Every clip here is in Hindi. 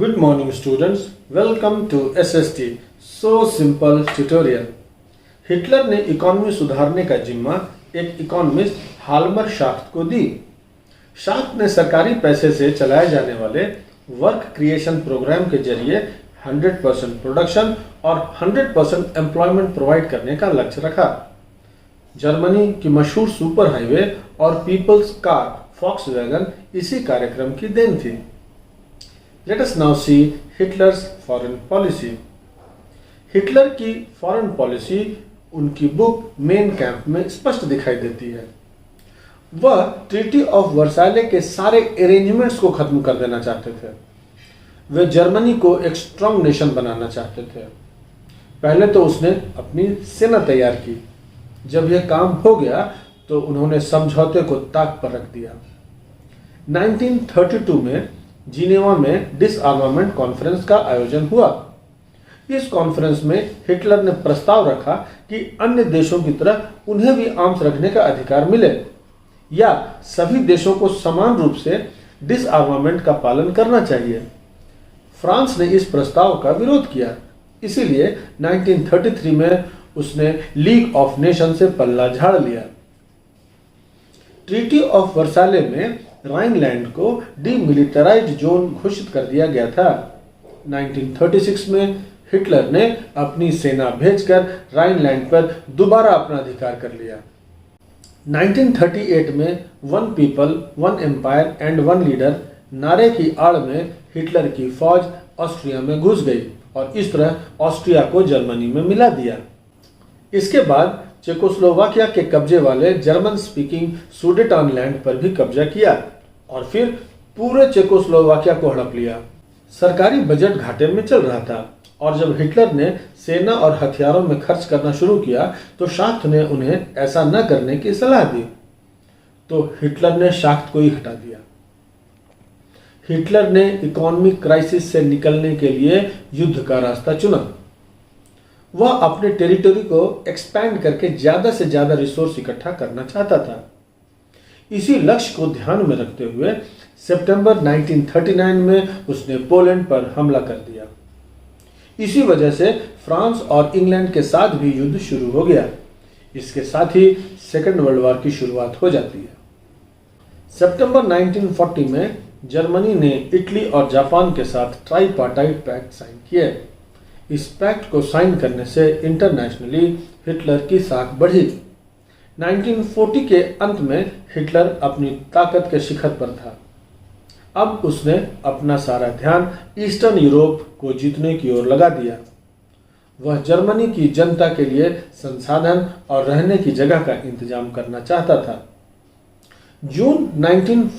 Good morning students, welcome to SST So Simple Tutorial। Hitler ने इकोनॉमी सुधारने का जिम्मा एक इकोनॉमिस्ट हाल्मर शाफ्ट को दी। शाफ्ट ने सरकारी पैसे से चलाए जाने वाले वर्क क्रिएशन प्रोग्राम के जरिए 100% प्रोडक्शन और 100% एम्प्लॉयमेंट प्रोवाइड करने का लक्ष्य रखा। जर्मनी की मशहूर सुपर हाईवे और पीपल्स कार फॉक्सवैगन इसी कार्यक्रम की देन थी। Let us now see Hitler's foreign policy। Hitler की फॉरेन पॉलिसी उनकी बुक मेन कैंप में स्पष्ट दिखाई देती है। वह ट्रीटी ऑफ वर्साइले के सारे अरेंजमेंट्स को खत्म कर देना चाहते थे। वे जर्मनी को एक स्ट्रांग नेशन बनाना चाहते थे। पहले तो उसने अपनी सेना तैयार की। जब यह काम हो गया तो उन्होंने समझौते को ताक पर रख दिया। 1932 में जिनेवा में डिसआर्मामेंट कॉन्फ्रेंस का आयोजन हुआ। इस कॉन्फ्रेंस में हिटलर ने प्रस्ताव रखा कि अन्य देशों की तरह उन्हें भी आर्म्स रखने का अधिकार मिले या सभी देशों को समान रूप से डिसआर्मामेंट का पालन करना चाहिए। फ्रांस ने इस प्रस्ताव का विरोध किया, इसीलिए 1933 में उसने लीग ऑफ नेशन से पल्ला झाड़ लिया। ट्रीटी ऑफ वर्साइले में राइनलैंड को डीमिलिटराइज्ड जोन घोषित कर दिया गया था। 1936 में हिटलर ने अपनी सेना भेजकर राइनलैंड पर दोबारा अपना अधिकार कर लिया। 1938 में one people one empire and one leader नारे की आड़ में हिटलर की फौज ऑस्ट्रिया में घुस गई और इस तरह ऑस्ट्रिया को जर्मनी में मिला दिया। इसके बाद चेकोस्लोवाकिया के कब्जे वाले जर्मन स्पीकिंग सुडेटानलैंड पर भी कब्जा किया और फिर पूरे चेकोस्लोवाकिया को हड़प लिया। सरकारी बजट घाटे में चल रहा था और जब हिटलर ने सेना और हथियारों में खर्च करना शुरू किया तो शाफ्ट ने उन्हें ऐसा न करने की सलाह दी, तो हिटलर ने शाफ्ट को ही हटा दिया। हिटलर ने इकोनॉमिक क्राइसिस से निकलने के लिए युद्ध का रास्ता चुना। वह अपने टेरिटरी को एक्सपैंड करके ज्यादा से ज्यादा रिसोर्स इकट्ठा करना चाहता था। इसी लक्ष्य को ध्यान में रखते हुए सितंबर 1939 में उसने पोलैंड पर हमला कर दिया। इसी वजह से फ्रांस और इंग्लैंड के साथ भी युद्ध शुरू हो गया। इसके साथ ही सेकेंड वर्ल्ड वॉर की शुरुआत हो जाती है। सितंबर 1940 में जर्मनी ने इटली और जापान के साथ ट्राइपार्टाइट पैक्ट साइन किए। इस पैक्ट को साइन करने से इंटरनेशनली हिटलर की साख बढ़ी। 1940 के अंत में हिटलर अपनी ताकत के शिखर पर था। अब उसने अपना सारा ध्यान ईस्टर्न यूरोप को जीतने की ओर लगा दिया। वह जर्मनी की जनता के लिए संसाधन और रहने की जगह का इंतजाम करना चाहता था। जून 1940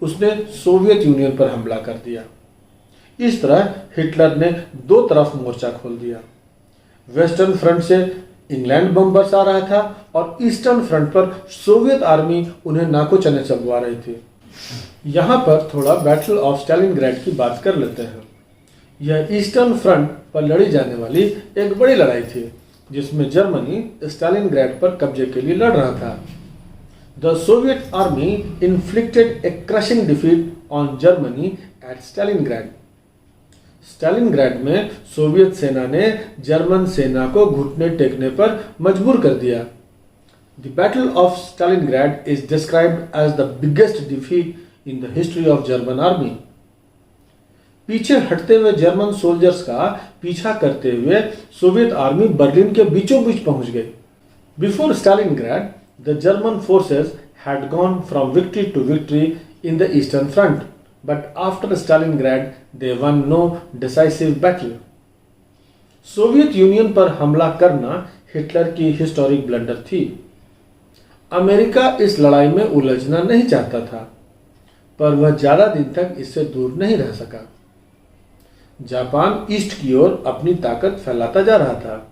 उसने सोवियत यूनियन पर हमला कर दिया। इस तरह हिटलर ने दो तरफ मोर्चा खोल दिया। वेस्टर्न फ्रंट से इंग्लैंड बम्बर्स आ रहा था और ईस्टर्न फ्रंट पर सोवियत आर्मी उन्हें नाको चने चबवा रही थी। यहाँ पर थोड़ा बैटल ऑफ स्टालिनग्राड की बात कर लेते हैं। यह ईस्टर्न फ्रंट पर लड़ी जाने वाली एक बड़ी लड़ाई थी जिसमें जर्मनी स्टालिनग्राड पर कब्जे के लिए लड़ रहा था। The Soviet army inflicted a crushing defeat on Germany at Stalingrad. Stalingrad में सोवियत सेना ने जर्मन सेना को घुटने टेकने पर मजबूर कर दिया। The Battle of Stalingrad is described as the biggest defeat in the history of German army। पीछे हटते हुए जर्मन सोल्जर्स का पीछा करते हुए सोवियत आर्मी बर्लिन के बीचों बीच पहुंच गई। Before Stalingrad, the German forces had gone from victory to victory in the Eastern Front, but after Stalingrad, they won no decisive battle। Soviet union पर हमला करना हिटलर की हिस्टोरिक ब्लंडर थी। अमेरिका इस लड़ाई में उलझना नहीं चाहता था, पर वह ज्यादा दिन तक इससे दूर नहीं रह सका। जापान ईस्ट की ओर अपनी ताकत फैलाता जा रहा था।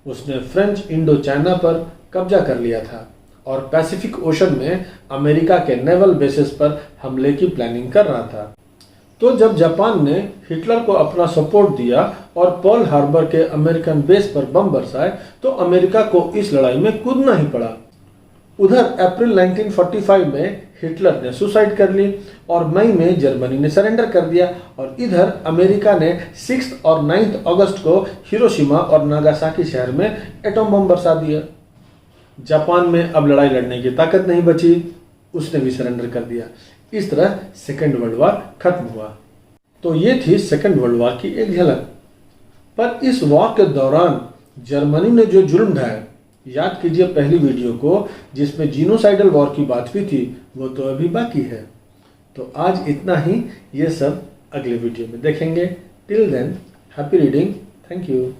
उसने फ्रेंच इंडो चाइना पर कब्जा कर लिया था और पैसिफिक ओशन में अमेरिका के नेवल बेसेस पर हमले की प्लानिंग कर रहा था। तो जब जापान ने हिटलर को अपना सपोर्ट दिया और पर्ल हार्बर के अमेरिकन बेस पर बम बरसाए तो अमेरिका को इस लड़ाई में कूदना ही पड़ा। उधर अप्रैल 1945 में हिटलर ने सुसाइड कर ली और मई में जर्मनी ने सरेंडर कर दिया। और इधर अमेरिका ने 6 और 9 अगस्त को हिरोशिमा और नागासाकी शहर में एटम बम बरसा दिया। जापान में अब लड़ाई लड़ने की ताकत नहीं बची, उसने भी सरेंडर कर दिया। इस तरह सेकेंड वर्ल्ड वॉर खत्म हुआ। तो ये थी सेकेंड वर्ल्ड वॉर की एक झलक। पर इस वॉर के दौरान जर्मनी ने जो जुल्म ढाया, याद कीजिए पहली वीडियो को जिसमें जीनोसाइडल वॉर की बात हुई थी, वो तो अभी बाकी है। तो आज इतना ही, ये सब अगले वीडियो में देखेंगे। Till than happy reading, thank you.